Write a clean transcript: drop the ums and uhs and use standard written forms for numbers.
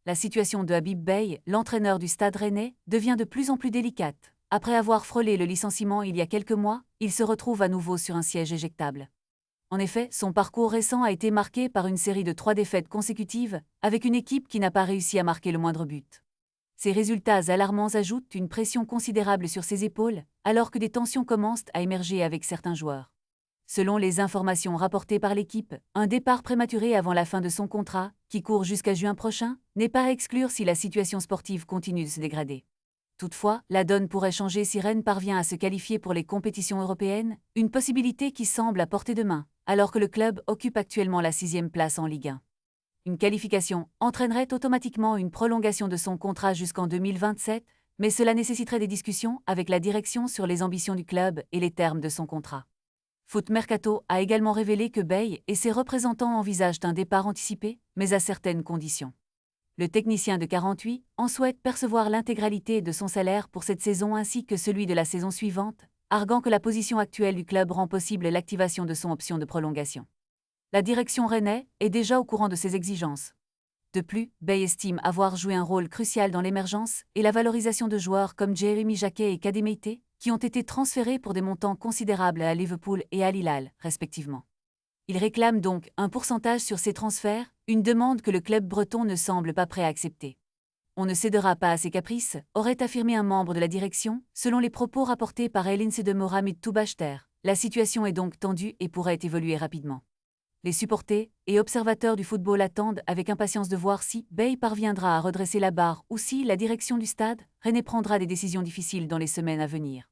La situation de Habib Beye, l'entraîneur du Stade Rennais, devient de plus en plus délicate. Après avoir frôlé le licenciement il y a quelques mois, il se retrouve à nouveau sur un siège éjectable. En effet, son parcours récent a été marqué par une série de 3 défaites consécutives, avec une équipe qui n'a pas réussi à marquer le moindre but. Ces résultats alarmants ajoutent une pression considérable sur ses épaules, alors que des tensions commencent à émerger avec certains joueurs. Selon les informations rapportées par l'équipe, un départ prématuré avant la fin de son contrat, qui court jusqu'à juin prochain, n'est pas à exclure si la situation sportive continue de se dégrader. Toutefois, la donne pourrait changer si Rennes parvient à se qualifier pour les compétitions européennes, une possibilité qui semble à portée de main, alors que le club occupe actuellement la 6e place en Ligue 1. Une qualification entraînerait automatiquement une prolongation de son contrat jusqu'en 2027, mais cela nécessiterait des discussions avec la direction sur les ambitions du club et les termes de son contrat. Foot Mercato a également révélé que Beye et ses représentants envisagent un départ anticipé, mais à certaines conditions. Le technicien de 48 ans souhaite percevoir l'intégralité de son salaire pour cette saison ainsi que celui de la saison suivante, arguant que la position actuelle du club rend possible l'activation de son option de prolongation. La direction rennais est déjà au courant de ces exigences. De plus, Beye estime avoir joué un rôle crucial dans l'émergence et la valorisation de joueurs comme Jérémy Jacquet et Kadé Meïté, qui ont été transférés pour des montants considérables à Liverpool et à Al-Hilal, respectivement. Il réclame donc un pourcentage sur ces transferts, une demande que le club breton ne semble pas prêt à accepter. On ne cédera pas à ses caprices, aurait affirmé un membre de la direction, selon les propos rapportés par Elince de Mohamed Toubachter. La situation est donc tendue et pourrait évoluer rapidement. Les supporters et observateurs du football attendent avec impatience de voir si Beye parviendra à redresser la barre ou si la direction du Stade Rennais prendra des décisions difficiles dans les semaines à venir.